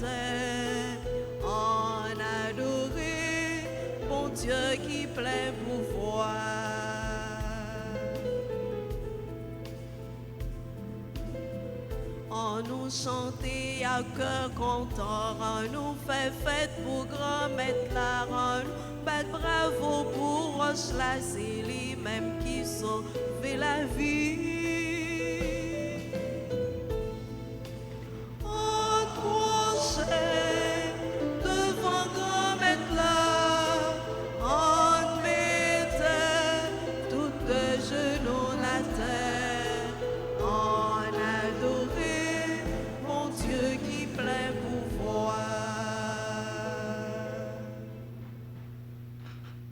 terre, en adorer, bon Dieu qui plein pouvoir. En nous chanter à cœur content, en nous fait fête pour grand maître la en nous battre bravo pour cela, c'est lui-même qui sauve la vie. Devant grand maître là, on mettait toutes genoux la terre, on adorait mon Dieu qui plein pouvoir.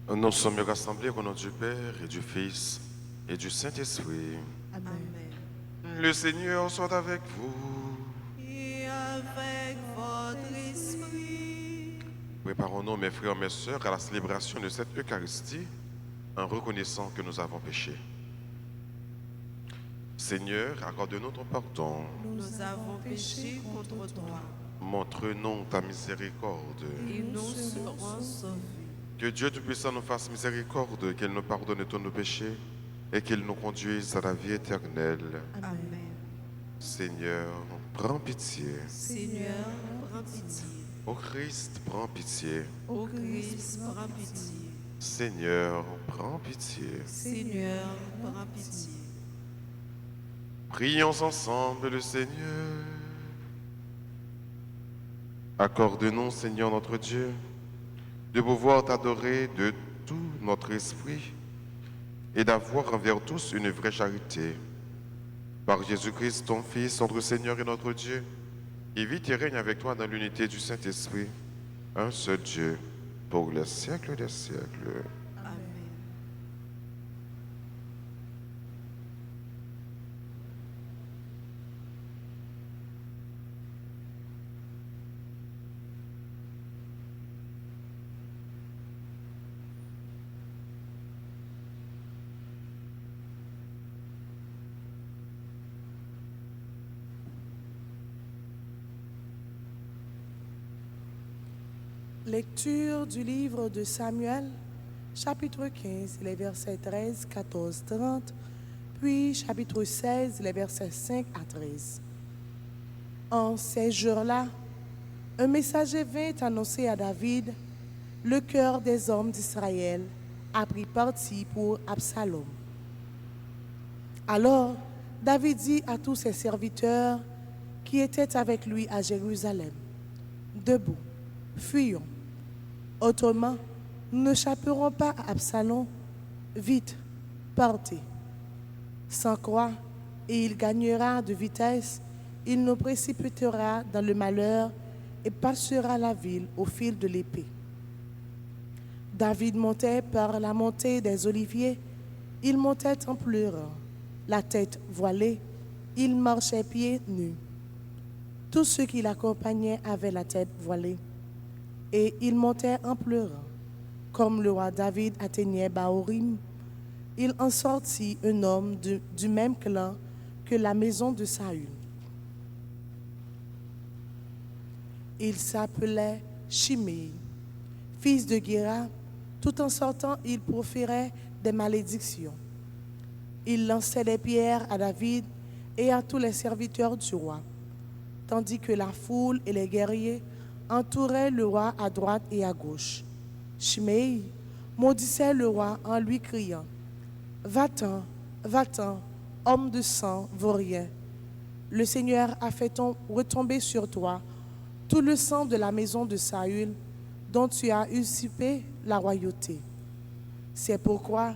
Nous sommes rassemblés au nom du Père et du Fils et du Saint-Esprit. Amen. Le Seigneur soit avec vous. Et avec votre esprit. Préparons-nous, mes frères, mes sœurs, à la célébration de cette Eucharistie en reconnaissant que nous avons péché. Seigneur, accorde-nous ton pardon. Nous avons péché contre toi Montre-nous ta miséricorde. et nous serons sauvés. Que Dieu Tout-Puissant nous fasse miséricorde, qu'il nous pardonne tous nos péchés et qu'il nous conduise à la vie éternelle. Amen. Seigneur, prends pitié. Seigneur, prends pitié. Ô Christ, prends pitié. Ô Christ, prends pitié. Seigneur, prends pitié. Seigneur, prends pitié. Prions ensemble le Seigneur. Accorde-nous, Seigneur notre Dieu, de pouvoir t'adorer de tout notre esprit et d'avoir envers tous une vraie charité. Par Jésus-Christ, ton Fils, notre Seigneur et notre Dieu, il vit et règne avec toi dans l'unité du Saint-Esprit, un seul Dieu, pour les siècles des siècles. Amen. Lecture du livre de Samuel, chapitre 15, les versets 13, 14, 30, puis chapitre 16, les versets 5 à 13. En ces jours-là, un messager vint annoncer à David: le cœur des hommes d'Israël a pris parti pour Absalom. Alors, David dit à tous ses serviteurs qui étaient avec lui à Jérusalem: debout, fuyons. Autrement, nous n'échapperons pas à Absalom. Vite, partez. Sans quoi, et il gagnera de vitesse, il nous précipitera dans le malheur et passera la ville au fil de l'épée. David montait par la montée des Oliviers. Il montait en pleurant, la tête voilée. Il marchait pieds nus. Tous ceux qui l'accompagnaient avaient la tête voilée. Et il montait en pleurant. Comme le roi David atteignait Baorim, il en sortit un homme du même clan que la maison de Saül. Il s'appelait Shimei, fils de Guéra. Tout en sortant, il proférait des malédictions. Il lançait des pierres à David et à tous les serviteurs du roi, tandis que la foule et les guerriers entouraient le roi à droite et à gauche. Shimei maudissait le roi en lui criant: Va-t'en, va-t'en, homme de sang, vaurien. Le Seigneur a fait retomber sur toi tout le sang de la maison de Saül, dont tu as usurpé la royauté. C'est pourquoi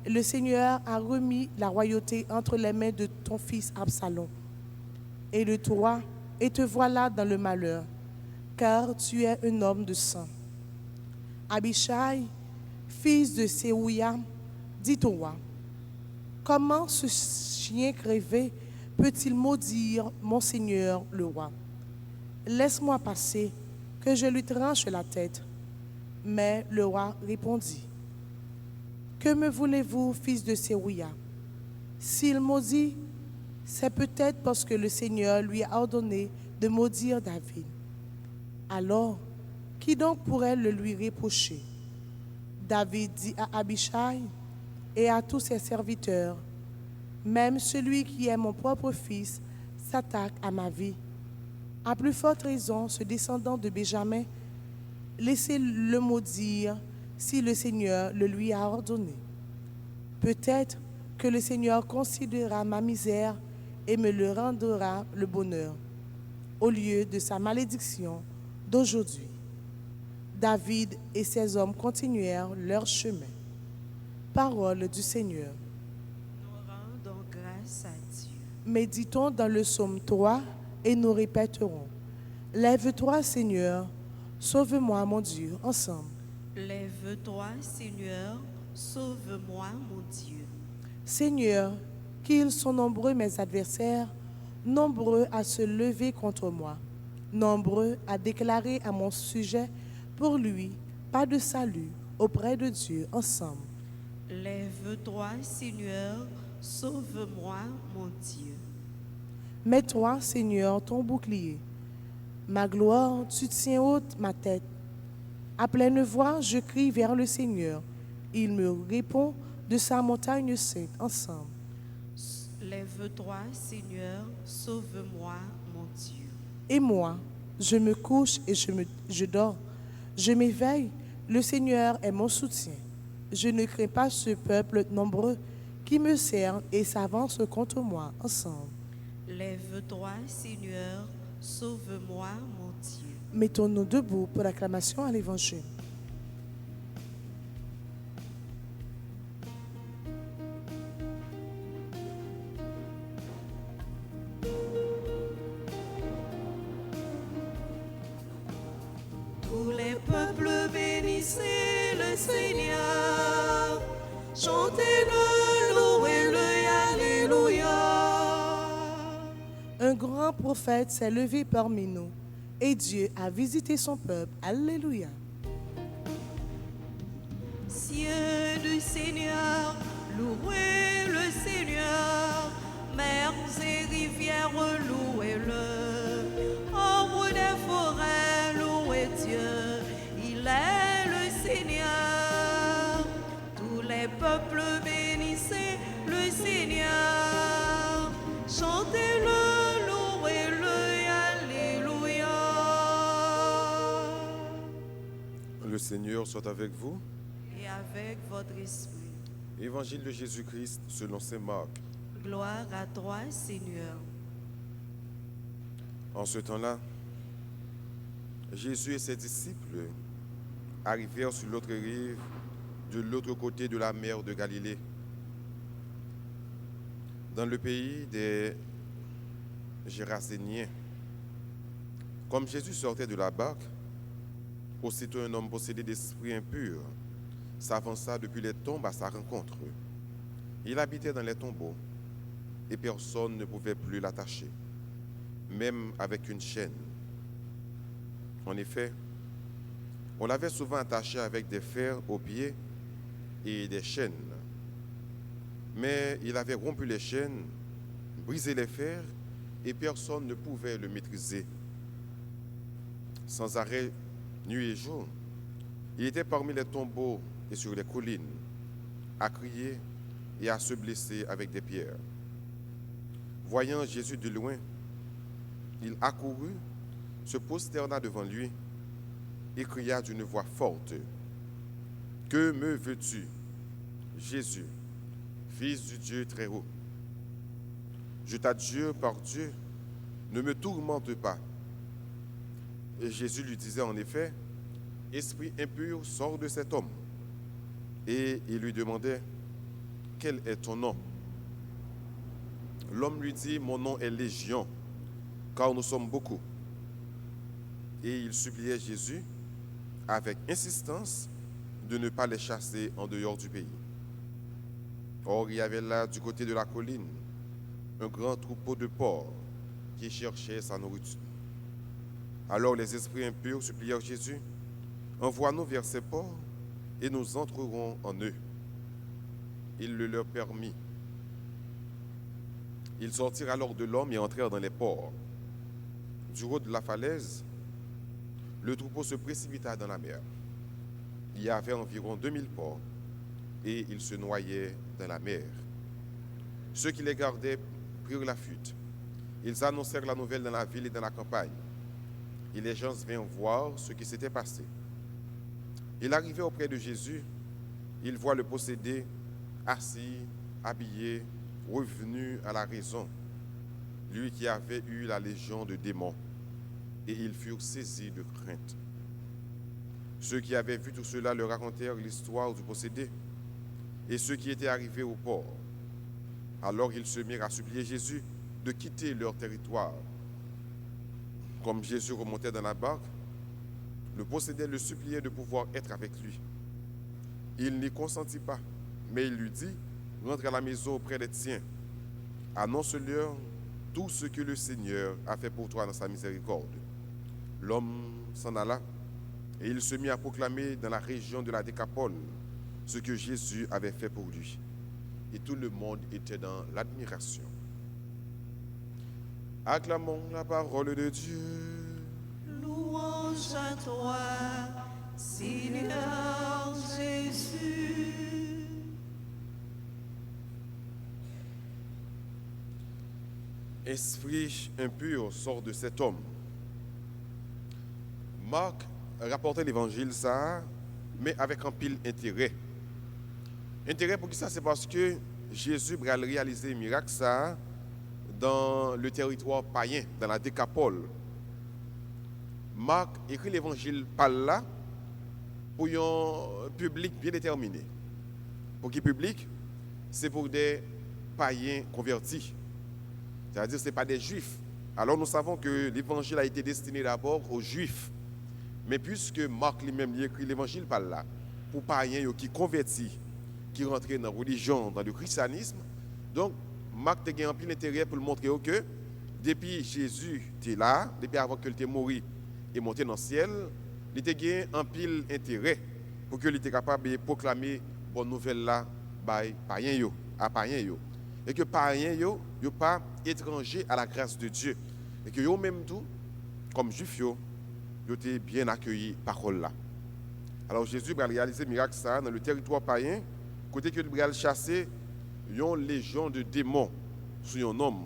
le Seigneur a remis la royauté entre les mains de ton fils Absalom. Et te voilà dans le malheur, car tu es un homme de sang. Abishai, fils de Séouya, dit au roi: Comment ce chien crevé peut-il maudire mon seigneur le roi? Laisse-moi passer, que je lui tranche la tête. Mais le roi répondit: Que me voulez-vous, fils de Séouya? S'il maudit, c'est peut-être parce que le Seigneur lui a ordonné de maudire David. Alors, qui donc pourrait le lui reprocher? David dit à Abishai et à tous ses serviteurs, même celui qui est mon propre fils s'attaque à ma vie. À plus forte raison, ce descendant de Benjamin, laissez-le maudire si le Seigneur le lui a ordonné. Peut-être que le Seigneur considérera ma misère et me le rendra le bonheur, au lieu de sa malédiction d'aujourd'hui. David et ses hommes continuèrent leur chemin. Parole du Seigneur. Nous rendons grâce à Dieu. Méditons dans le psaume 3 et nous répéterons. Lève-toi, Seigneur, sauve-moi, mon Dieu, ensemble. Lève-toi, Seigneur, sauve-moi, mon Dieu. Seigneur, qu'ils sont nombreux mes adversaires, nombreux à se lever contre moi, nombreux à déclarer à mon sujet, pour lui, pas de salut auprès de Dieu ensemble. Lève-toi, Seigneur, sauve-moi, mon Dieu. Mets-toi, Seigneur, ton bouclier. Ma gloire, tu tiens haute ma tête. À pleine voix, je crie vers le Seigneur. Il me répond de sa montagne sainte ensemble. Lève-toi, Seigneur, sauve-moi, mon Dieu. Et moi, je me couche et je dors. Je m'éveille, le Seigneur est mon soutien. Je ne crains pas ce peuple nombreux qui me sert et s'avance contre moi ensemble. Lève-toi, Seigneur, sauve-moi, mon Dieu. Mettons-nous debout pour l'acclamation à l'Évangile. Tous les peuples bénissez le Seigneur. Chantez-le, louez-le, alléluia. Un grand prophète s'est levé parmi nous et Dieu a visité son peuple. Alléluia. Cieux du Seigneur, louez le Seigneur. Mers et rivières, louez-le. Arbres des forêts, louez Dieu. Il est le Seigneur. Tous les peuples bénissez le Seigneur. Chantez-le, louez-le, alléluia. Le Seigneur soit avec vous. Et avec votre esprit. Évangile de Jésus-Christ selon saint Marc. Gloire à toi, Seigneur. En ce temps-là, Jésus et ses disciples arrivèrent sur l'autre rive, de l'autre côté de la mer de Galilée, dans le pays des Géraséniens. Comme Jésus sortait de la barque, aussitôt un homme possédé d'esprit impur s'avança depuis les tombes à sa rencontre. Il habitait dans les tombeaux et personne ne pouvait plus l'attacher, même avec une chaîne. En effet, on l'avait souvent attaché avec des fers aux pieds et des chaînes. Mais il avait rompu les chaînes, brisé les fers et personne ne pouvait le maîtriser. Sans arrêt, nuit et jour, il était parmi les tombeaux et sur les collines, à crier et à se blesser avec des pierres. Voyant Jésus de loin, il accourut, se prosterna devant lui et cria d'une voix forte, « Que me veux-tu, Jésus, Fils du Dieu très haut? Je t'adjure par Dieu, ne me tourmente pas. » Et Jésus lui disait en effet, « Esprit impur, sors de cet homme. » Et il lui demandait, « Quel est ton nom? » L'homme lui dit, « Mon nom est Légion, car nous sommes beaucoup. » Et il suppliait Jésus, avec insistance, de ne pas les chasser en dehors du pays. Or, il y avait là, du côté de la colline, un grand troupeau de porcs qui cherchait sa nourriture. Alors les esprits impurs supplièrent Jésus, « Envoie-nous vers ces porcs, et nous entrerons en eux. » Il le leur permit. Ils sortirent alors de l'homme et entrèrent dans les porcs. Du haut de la falaise, le troupeau se précipita dans la mer. Il y avait environ 2000 porcs et ils se noyaient dans la mer. Ceux qui les gardaient prirent la fuite. Ils annoncèrent la nouvelle dans la ville et dans la campagne. Et les gens vinrent voir ce qui s'était passé. Il arrivait auprès de Jésus. Il voit le possédé, assis, habillé, revenu à la raison, lui qui avait eu la légion de démons. Et ils furent saisis de crainte. Ceux qui avaient vu tout cela leur racontèrent l'histoire du possédé et ceux qui étaient arrivés au port. Alors ils se mirent à supplier Jésus de quitter leur territoire. Comme Jésus remontait dans la barque, le possédé le suppliait de pouvoir être avec lui. Il n'y consentit pas, mais il lui dit, rentre à la maison auprès des tiens. Annonce-leur tout ce que le Seigneur a fait pour toi dans sa miséricorde. L'homme s'en alla et il se mit à proclamer dans la région de la Décapole ce que Jésus avait fait pour lui. Et tout le monde était dans l'admiration. Acclamons la parole de Dieu. Louange à toi, Seigneur Jésus. Esprit impur sort de cet homme. Marc rapportait l'évangile ça, mais avec un pile intérêt. Intérêt pour qui ça? C'est parce que Jésus a réalisé un miracle ça dans le territoire païen, dans la Décapole. Marc écrit l'évangile par là pour un public bien déterminé. Pour qui public? C'est pour des païens convertis. C'est-à-dire que ce n'est pas des juifs. Alors nous savons que l'évangile a été destiné d'abord aux juifs. Mais puisque Marc lui-même écrit l'évangile par là, pour païens qui convertis, qui rentrent dans la religion, dans le christianisme, donc Marc a eu un peu d'intérêt pour montrer que depuis Jésus était là, depuis avant qu'il était mort et monté dans le ciel, il a eu un pile d'intérêt pour qu'il était capable de proclamer bonne nouvelle là à païens. Et que païens ne sont pas étrangers à la grâce de Dieu. Et que eux même tout, comme juifs, ils étaient bien accueillis par parole là. Alors Jésus a réalisé un miracle ça dans le territoire païen, côté que il a chassé une légion de démons sur un homme.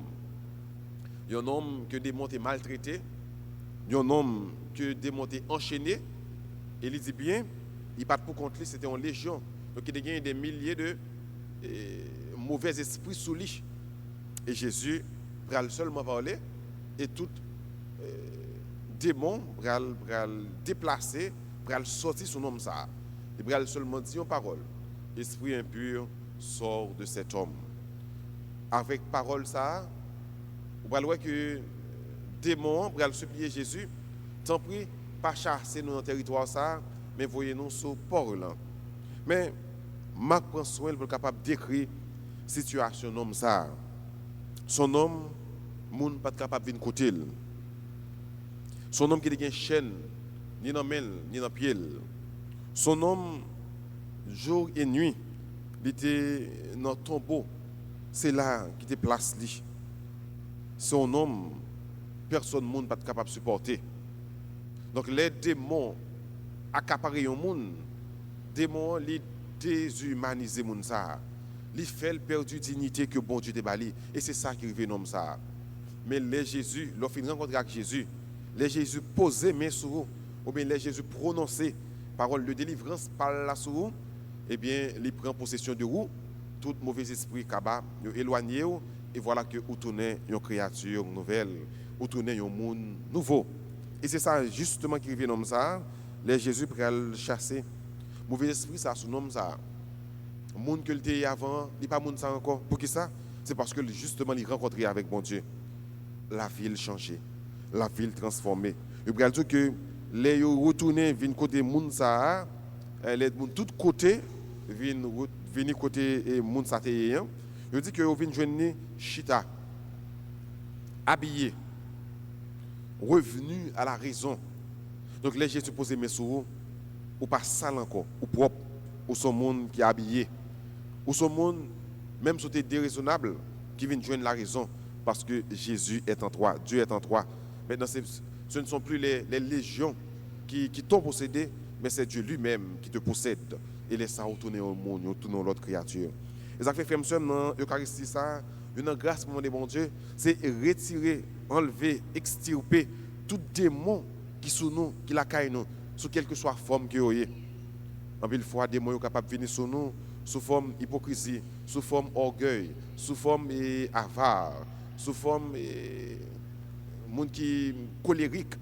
Un homme que les démons étaient maltraités, un homme que les démons étaient enchaînés. Et il dit bien, il part pour contre lui, c'était une légion. Donc il y a des milliers de mauvais esprits sous lui. Et Jésus va seulement parler et tout démon va déplacer, va sortir son homme ça. Il va seulement dire une parole. Esprit impur sort de cet homme. Avec parole ça, on va voir que démon va supplier Jésus, tant pis, pas chasser nous dans le territoire ça, mais voyez-nous sur port là. Mais Marc prend soin pour être capable de décrire la situation de l'homme ça. Son homme, moun pas capable de venir côté. Son homme qui a une chaîne, ni dans main, ni dans pied. Son homme, jour et nuit, il était dans le tombeau. C'est là qu'il était placé. Son homme, personne ne pas capable de supporter. Donc les démons accaparent un monde, démons les déshumaniser moun ça. Li fait perdre dignité que bon Dieu te bali et c'est ça qui arrive nom ça. Mais les Jésus, lorsqu'il rencontre avec Jésus, les Jésus poser main sur vous ou bien les Jésus prononcer parole de délivrance par la sur vous, eh bien, il prend possession de vous, tout mauvais esprit kaba, éloigné et voilà que vous tournez une créature nouvelle, vous tournez un monde nouveau. Et c'est ça justement qui arrive nom ça, les Jésus pour chasser mauvais esprit ça sous nom ça. Monde que était avant, il pas monde ça encore. Pour qui ça? C'est parce que justement il rencontré avec bon Dieu. La ville changée, la ville transformée. Il va dire que les retourner viennent côté monde ça, les monde tout côté viennent venir côté monde ça té. Je dis que viennent joindre chita habillé revenu à la raison. Donc les Jésus posé mes sous ou pas sale encore, ou propre, ou son monde qui est habillé. Ou ce monde, même si c'est déraisonnable, qui vient joindre la raison, parce que Jésus est en toi, Dieu est en toi. Maintenant, ce ne sont plus les légions qui t'ont possédé, mais c'est Dieu lui-même qui te possède. Et laisse ça retourner au monde, retourner à l'autre créature. Et ça fait frère monsieur dans l'Eucharistie, ça, une grâce pour mon bon Dieu, c'est retirer, enlever, extirper tout démon qui sous nous, qui la caille nous, sous quelle que soit forme que vous ayez. En pile fois, des démons sont capables de venir sur nous sous forme hypocrisie, sous forme orgueil, sous forme avare, sous forme monde qui colérique,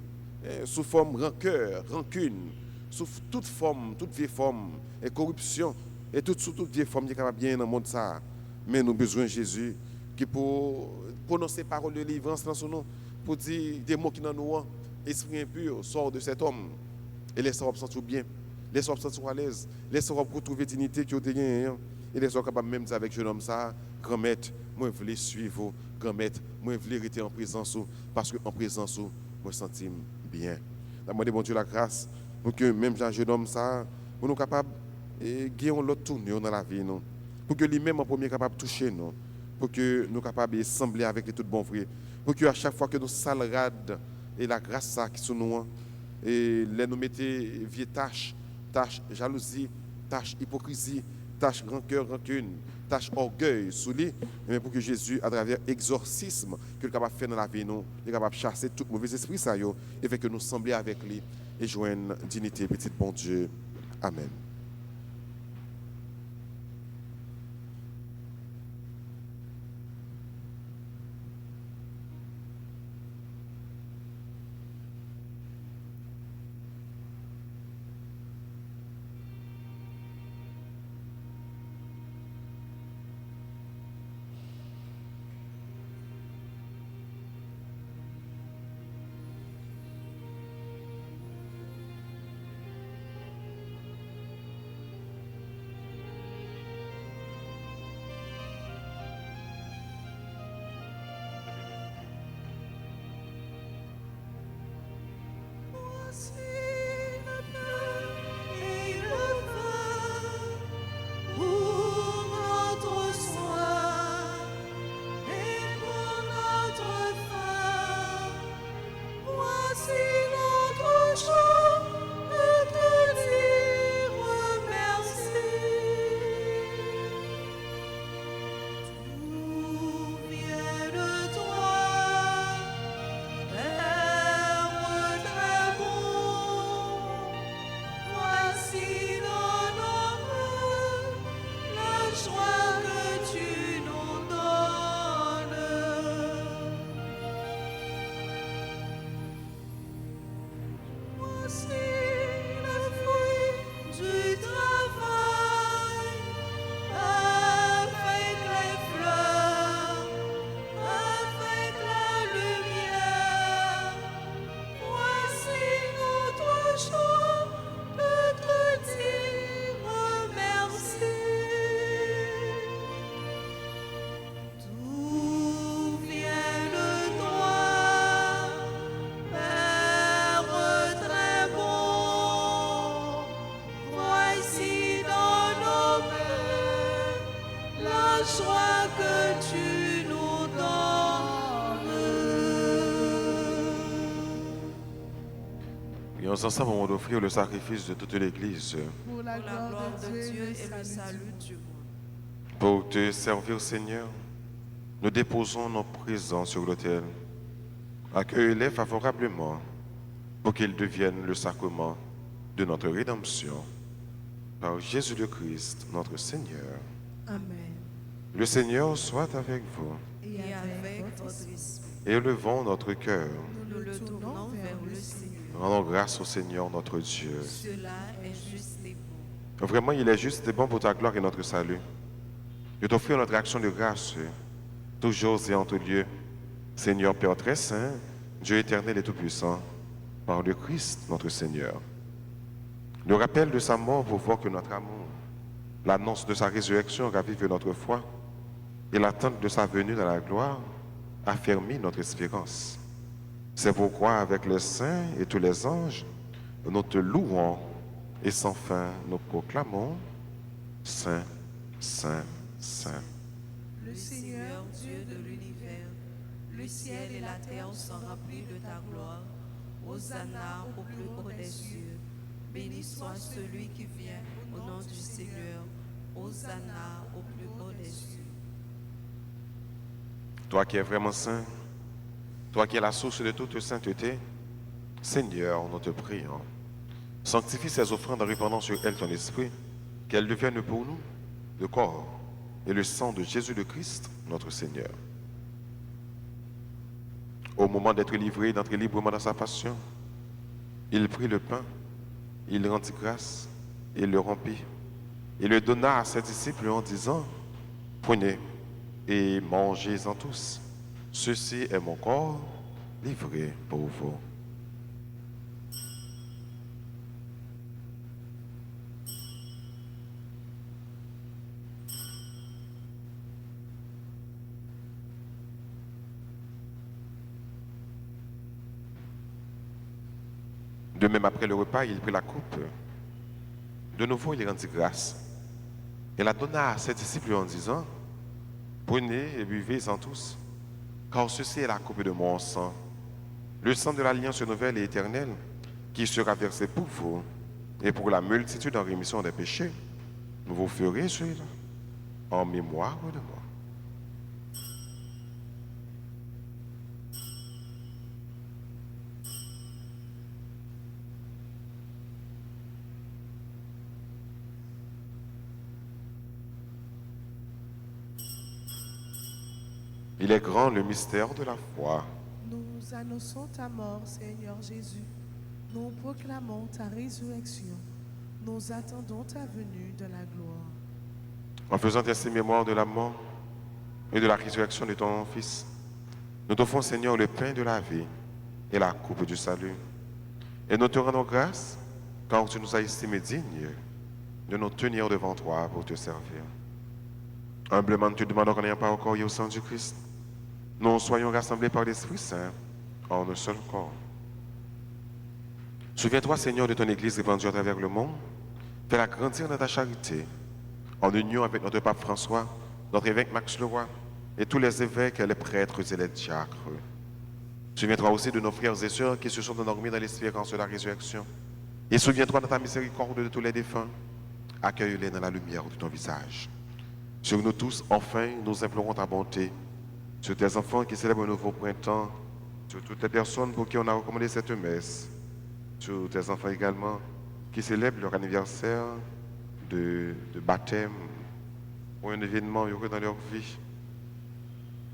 sous forme rancœur, rancune, sous toute forme, toute vieille forme, et corruption, et toute vieille forme qui est capable bien dans le monde ça. Mais nous avons besoin de Jésus qui pour prononcer parole de délivrance dans son nom, pour dire des mots qui dans nous, esprit impur, sort de cet homme, et laisse-nous sentir bien. Laissez-nous sentir à l'aise. Laissez-nous retrouver dignité qui a gagné. Et laissez-nous capable même dire avec jeune homme ça, grand maître, moi je veux suivre, grand maître, moi je veux rester en présence parce que en présence moi je sens bien. Je demande bon Dieu la grâce pour que même jeune homme ça, nous sommes capables de gagner l'autre tournée dans la vie nous. Pour que lui-même en premier capable de toucher nous, pour que nous sommes capables de sembler avec les tout bons frères, pour que à chaque fois que nous salrades et la grâce ça qui sont nous et les nous mettez vieilles tâches, jalousie, tâche hypocrisie, tâche rancœur, rancune, tâche orgueil sous lui, mais pour que Jésus, à travers exorcisme qu'il est capable de faire dans la vie, nous, il est capable de chasser tout mauvais esprit ça et fait que nous sembler avec lui et joindre dignité, petit bon Dieu. Amen. Et ensemble, on va offrir le sacrifice de toute l'Église Pour la gloire de Dieu et le le salut salut du monde. pour te servir, Seigneur. Nous déposons nos présents sur l'autel. Accueille-les favorablement pour qu'ils deviennent le sacrement de notre rédemption. Par Jésus le Christ, notre Seigneur. Amen. Le Seigneur soit avec vous. Et avec votre esprit, Élevons notre cœur. nous le tournons vers le Seigneur. Rendons grâce au Seigneur notre Dieu. Cela est juste et bon. Vraiment, il est juste et bon pour ta gloire et notre salut. Je t'offre notre action de grâce, toujours et en tout lieu. Seigneur Père très saint, Dieu éternel et tout-puissant, par le Christ notre Seigneur. Le rappel de sa mort pour voir que notre amour, l'annonce de sa résurrection ravive notre foi et l'attente de sa venue dans la gloire affermit notre espérance. C'est pourquoi, avec les saints et tous les anges, nous te louons et sans fin nous proclamons Saint, Saint, Saint. Le Seigneur, Dieu de l'univers, le ciel et la terre sont remplis de ta gloire. Hosanna au plus haut des cieux. Béni soit celui qui vient au nom du Seigneur. Hosanna au plus haut des cieux. Toi qui es vraiment saint, toi qui es la source de toute sainteté, Seigneur, nous te prions. Sanctifie ces offrandes en répandant sur elles ton esprit, qu'elles deviennent pour nous le corps et le sang de Jésus le Christ, notre Seigneur. Au moment d'être livré, d'entrer librement dans sa passion, il prit le pain, il rendit grâce, il le rompit, et le donna à ses disciples en disant, prenez et mangez-en tous. Ceci est mon corps livré pour vous. De même, après le repas, il prit la coupe. De nouveau, il rendit grâce. Et la donna à ses disciples en disant, prenez et buvez-en tous, car ceci est la coupe de mon sang, le sang de l'alliance nouvelle et éternelle, qui sera versé pour vous et pour la multitude en rémission des péchés. Vous ferez cela en mémoire de moi. Il est grand le mystère de la foi. Nous annonçons ta mort, Seigneur Jésus. Nous proclamons ta résurrection. Nous attendons ta venue de la gloire. En faisant ainsi mémoire de la mort et de la résurrection de ton Fils, nous t'offrons, Seigneur, le pain de la vie et la coupe du salut. Et nous te rendons grâce, car tu nous as estimés dignes de nous tenir devant toi pour te servir. Humblement, nous te demandons qu'en n'ayant pas encore au sang du Christ, nous soyons rassemblés par l'Esprit Saint en un seul corps. Souviens-toi, Seigneur, de ton Église répandue à travers le monde. Fais-la grandir dans ta charité, en union avec notre pape François, notre évêque Max Leroy, et tous les évêques, les prêtres et les diacres. Souviens-toi aussi de nos frères et sœurs qui se sont endormis dans l'espérance de la résurrection. Et souviens-toi de ta miséricorde de tous les défunts. Accueille-les dans la lumière de ton visage. Sur nous tous, enfin, nous implorons ta bonté. Sur tes enfants qui célèbrent un nouveau printemps, sur toutes les personnes pour qui on a recommandé cette messe, sur tes enfants également qui célèbrent leur anniversaire de baptême ou un événement heureux dans leur vie.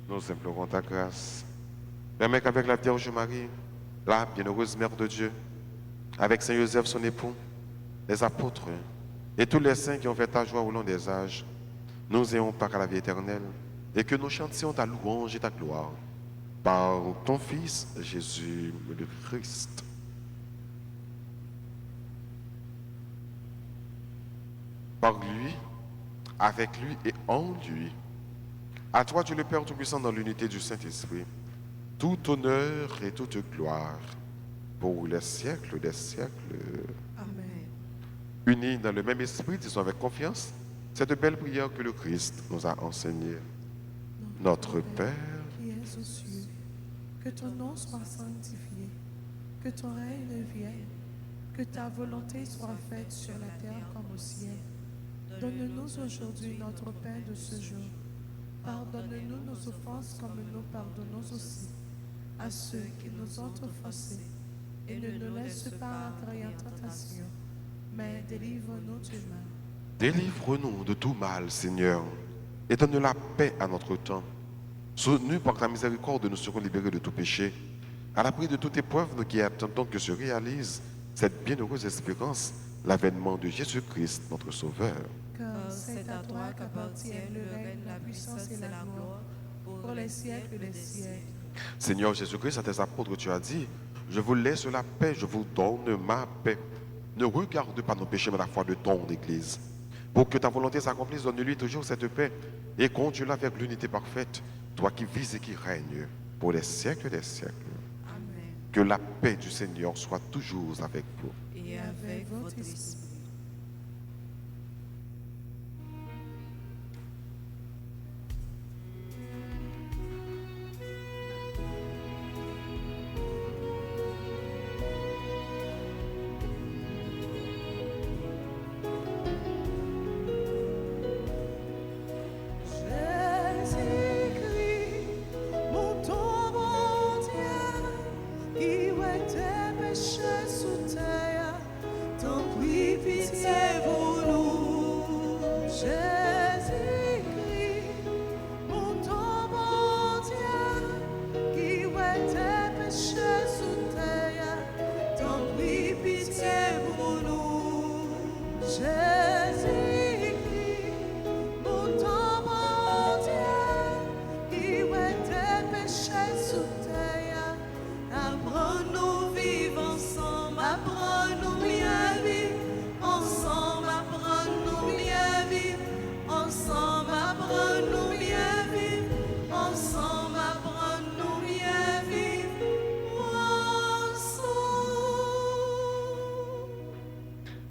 Nous implorons ta grâce. Permets qu'avec la Vierge Marie, la bienheureuse Mère de Dieu, avec Saint Joseph son époux, les apôtres et tous les saints qui ont fait ta joie au long des âges, nous ayons part à la vie éternelle et que nous chantions ta louange et ta gloire par ton Fils Jésus le Christ. Par lui, avec lui et en lui. À toi, Dieu le Père Tout-Puissant, dans l'unité du Saint-Esprit, tout honneur et toute gloire pour les siècles des siècles. Amen. Unis dans le même esprit, disons avec confiance cette belle prière que le Christ nous a enseignée. Notre Père, qui es aux cieux, que ton nom soit sanctifié, que ton règne vienne, que ta volonté soit faite sur la terre comme au ciel. Donne-nous aujourd'hui notre pain de ce jour. Pardonne-nous nos offenses comme nous pardonnons aussi à ceux qui nous ont offensés. Et ne nous laisse pas entrer en tentation, mais délivre-nous du mal. délivre-nous de tout mal, Seigneur, et donne la paix à notre temps. Soutenus par ta miséricorde, nous serons libérés de tout péché. À l'abri de toute épreuve, nous qui attendons que se réalise cette bienheureuse espérance, l'avènement de Jésus-Christ, notre Sauveur. Car c'est à toi qu'appartiennent le règne, la puissance et la gloire pour les siècles des siècles. Seigneur Jésus-Christ, à tes apôtres, tu as dit, je vous laisse la paix, je vous donne ma paix. Ne regarde pas nos péchés, mais la foi de ton Église. Pour que ta volonté s'accomplisse, donne-lui toujours cette paix et conduis-la vers l'unité parfaite, toi qui vis et qui règnes pour les siècles des siècles. Amen. Que la paix du Seigneur soit toujours avec vous. Et avec votre esprit.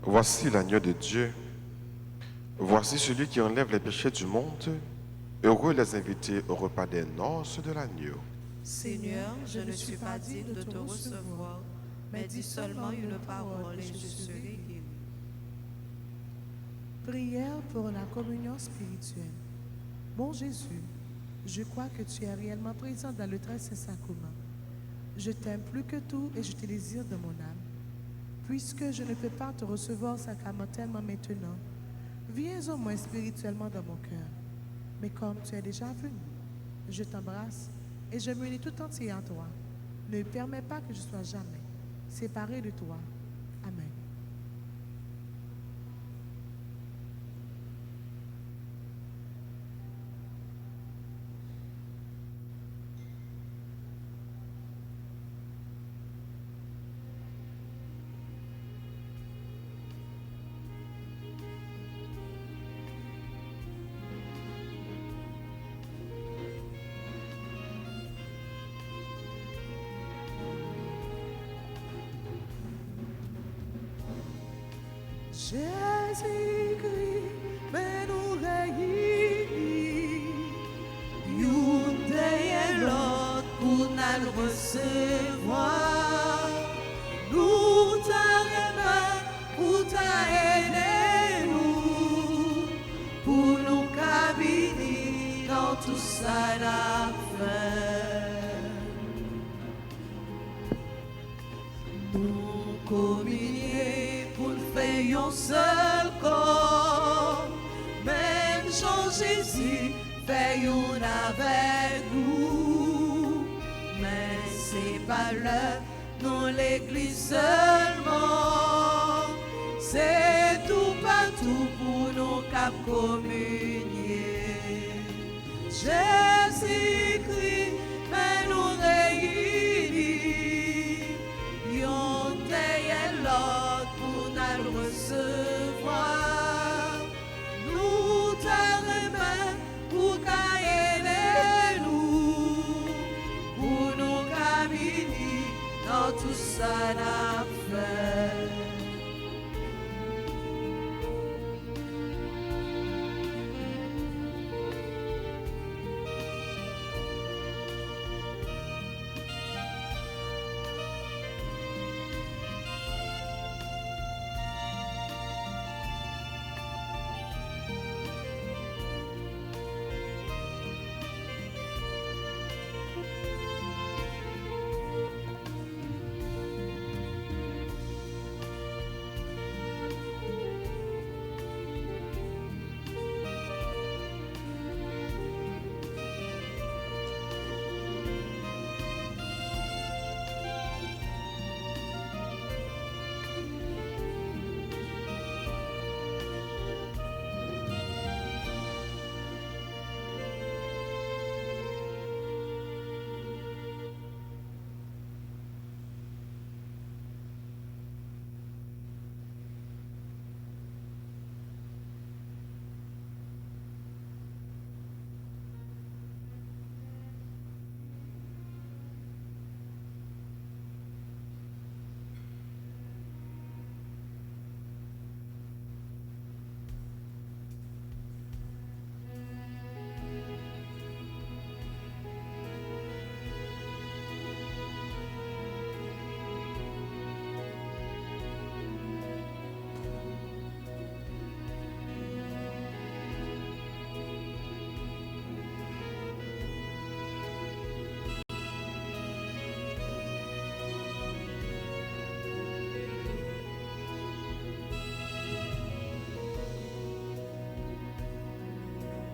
Voici l'agneau de Dieu. Voici celui qui enlève les péchés du monde. Heureux les invités au repas des noces de l'agneau. Seigneur, je ne suis pas digne de te recevoir, mais dis seulement une parole et je serai guéri. Prière pour la communion spirituelle. Bon Jésus, je crois que tu es réellement présent dans le très saint sacrement. Je t'aime plus que tout et je te désire de mon âme. Puisque je ne peux pas te recevoir sacramentellement maintenant, viens au moins spirituellement dans mon cœur. Mais comme tu es déjà venu, je t'embrasse et je me lis tout entier en toi. Ne permets pas que je sois jamais séparé de toi. Amen. Jésus-Christ, mais nous réunis, Youn derrière l'autre pour nous recevoir. Nous t'aimons pour t'aider nous, pour nous cabiner dans tout ça n'a fait. Nous communier pour nous faire un seul corps, même Jean-Jésus fait un avec nous, mais c'est pas là, non l'église seulement, c'est tout partout pour nous cap communier. Jésus-Christ, mais nous réunis, yon derrière l'autre pour nous recevoir. Nous t'aimons pour qu'aider nous, pour nous caminer dans tout ça n'a fait.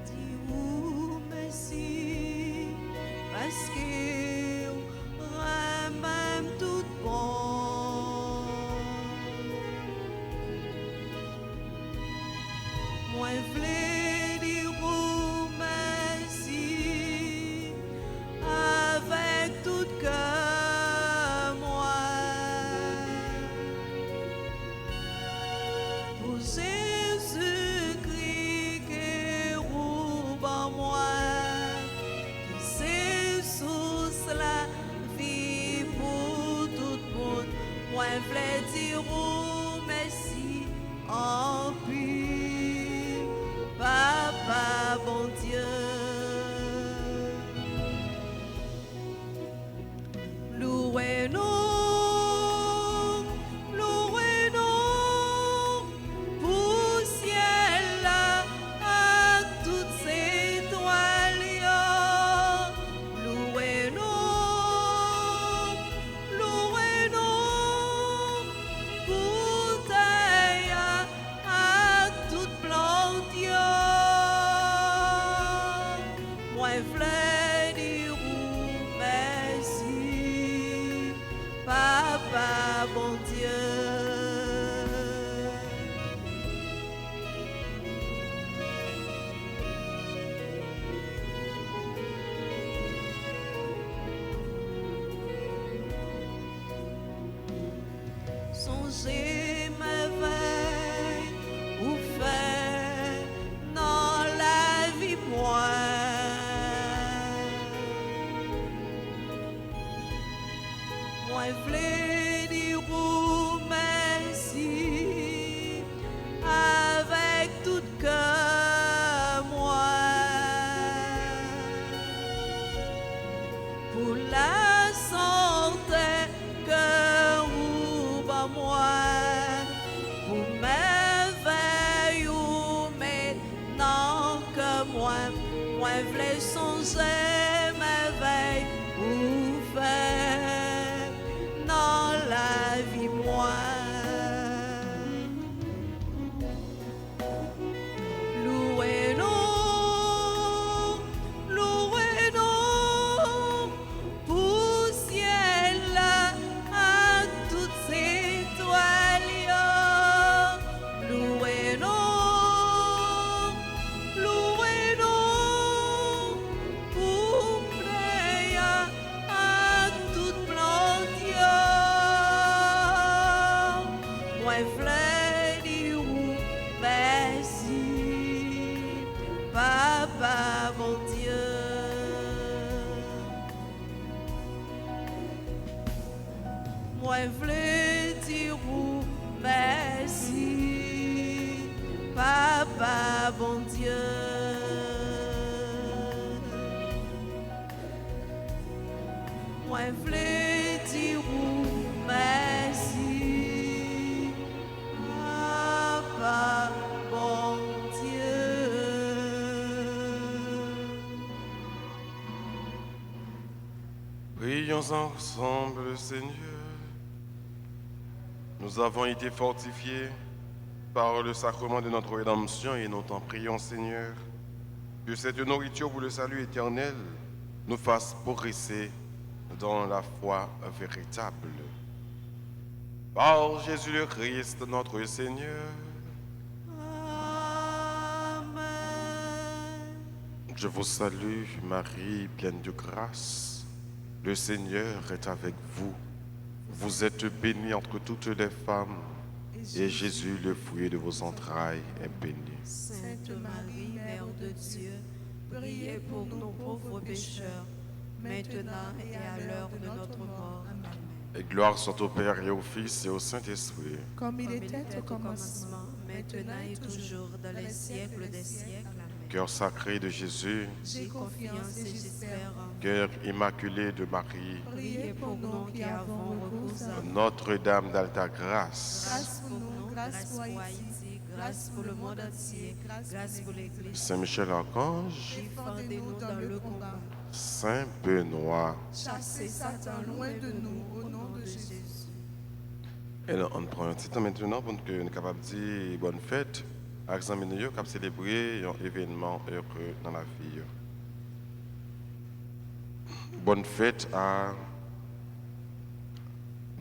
Dis-vous merci, parce que même tout bon. Moi, v'lais dire merci avec tout cœur, moi. Pour Jésus-Christ qui roule en moi, qui c'est sous la vie pour tout le monde. Moi, v'lais dire merci en pile, Papa bon Dieu. Louez-nous, louez-nous, pour ciel à toutes ces étoiles. Louez-nous, louez-nous, pour terre à toute plante. Moi v'lais dire merci, Papa bon Dieu. Songez merveille ou fait dans la vie moi. Moi v'lais dire merci avec tout cœur moi. Pour la santé que vous ba moi, pour merveille ou maintenant que moi v'lais songer merveille ou faire dans la vie moi. Louez-nous, louez-nous, pour ciel à toutes ces étoiles. Louez-nous, louez-nous, pour plaire à toute plante. Moi v'lais dire merci, Papa bon Dieu. Moi v'lais dire merci, Papa bon Dieu. Moi v'lais dire merci, Papa bon Dieu. Prions ensemble le Seigneur. Nous avons été fortifiés par le sacrement de notre rédemption et nous t'en prions, Seigneur, que cette nourriture pour le salut éternel nous fasse progresser dans la foi véritable. Par Jésus le Christ, notre Seigneur, Amen. je vous salue, Marie, pleine de grâce. Le Seigneur est avec vous. Vous êtes bénie entre toutes les femmes, et Jésus, le fruit de vos entrailles, est béni. Sainte Marie, Mère de Dieu, priez pour nous pauvres pécheurs, maintenant et à l'heure de notre mort. Amen. Et gloire soit au Père et au Fils et au Saint-Esprit. Comme il Comme il était était au au commencement, commencement, maintenant et toujours, dans les siècles des siècles. Amen. Cœur sacré de Jésus, J'ai confiance et j'espère. cœur immaculé de Marie, Priez pour nous qui avons recours à vous. Notre-Dame d'Alta Grâce, grâce pour nous, Grâce pour Haïti, grâce pour le monde entier, grâce pour l'Église. Saint-Michel Archange, Défendez-nous dans le combat. Saint Benoît. chassez Satan loin de nous au nom de Jésus. Et là, on prend un petit temps maintenant pour que nous soyons capables de dire bonne fête à l'examen de nous, capable de célébrer un événement heureux dans la vie. Bonne fête à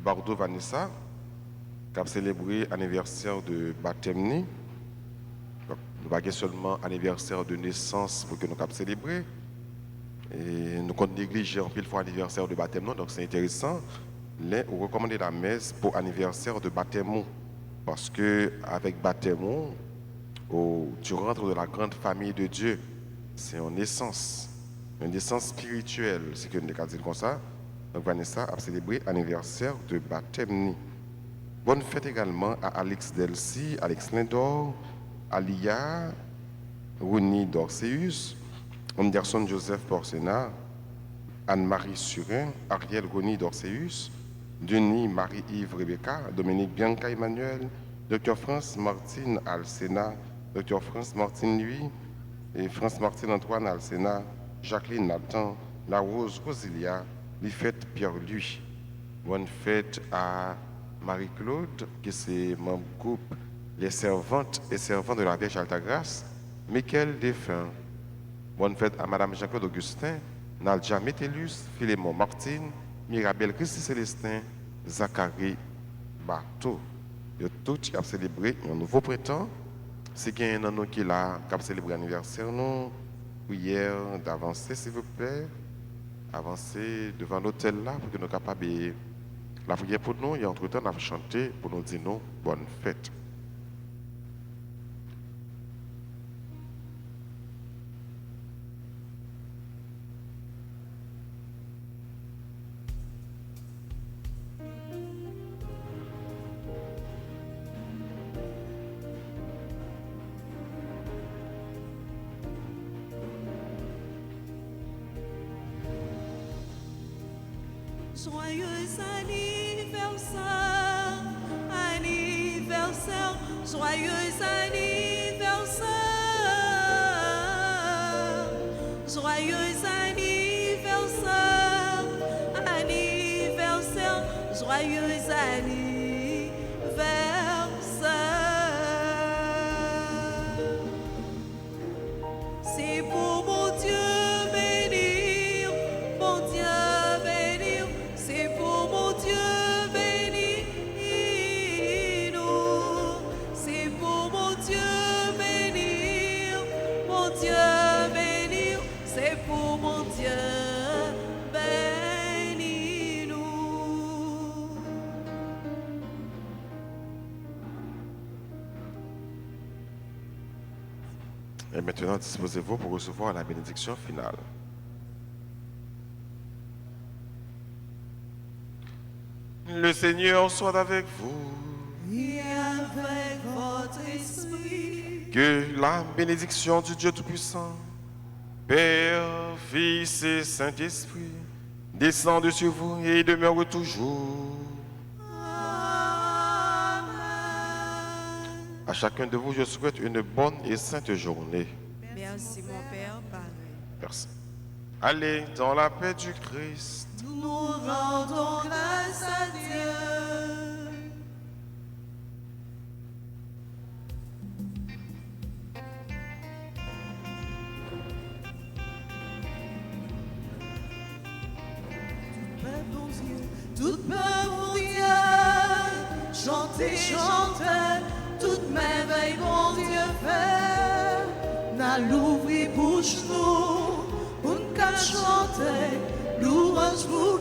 Bardo Vanessa, qui a célébré l'anniversaire de baptême. Donc, nous n'avons pas seulement anniversaire de naissance pour que nous puissions célébrer. Et nous comptons négliger en pile fois l'anniversaire de baptême, donc c'est intéressant. Là, on recommande la messe pour anniversaire de baptême. Parce que avec baptême, tu rentres dans la grande famille de Dieu. C'est une naissance spirituelle, c'est que nous avons dit comme ça. Donc Vanessa a célébré l'anniversaire de baptême. Bonne fête également à Alex Delcy, Alex Lindor, Alia, Rouni Dorceus, Anderson Joseph Porcena, Anne-Marie Surin, Ariel Roni Dorceus, Denis Marie-Yves Rebecca, Dominique Bianca Emmanuel, Dr France Martine Alcena, Dr France Martine Lui, et France Martine Antoine Alcena, Jacqueline Nathan, La Rose Rosilia, Lifette Pierre-Louis. Bonne fête à Marie-Claude, qui c'est membre groupe Les Servantes et Servants de la Vierge Altagrace, Michael Défunt. Bonne fête à Madame Jean-Claude Augustin, Nadja Métellus, Philémon Martine, Mirabel Christy Célestin, Zachary Barto. Et tout qui a célébré un nouveau printemps. C'est qu'il y a un an qui a célébré l'anniversaire, nous, prière d'avancer, s'il vous plaît. Avancer devant l'hôtel là pour que nous soyons capables de la prière pour nous et entre-temps, nous avons chanté pour nous dire nous, bonne fête. Joyeux anniversaire, anniversaire, joyeux anniversaire, joyeux anniversaire, anniversaire, joyeux anniversaire. C'est pour mon Dieu bénir, mon Dieu bénir, c'est pour mon Dieu bénir nous, c'est pour mon Dieu bénir, c'est pour mon Dieu bénir nous. Et maintenant, disposez-vous pour recevoir la bénédiction finale. Le Seigneur soit avec vous. Et avec votre esprit, Que la bénédiction du Dieu Tout-Puissant, Père, Fils et Saint-Esprit, descende sur vous et demeure toujours. Amen. À chacun de vous, je souhaite une bonne et sainte journée. Merci mon Père, pareil. Merci. Allez dans la paix du Christ. Nous rendons grâce à Dieu. Tout peuple mon Dieu, chantez, chantez, toute merveille mon Dieu fait. N'a l'ouvri bouche nous, pour nous chanter, louange pour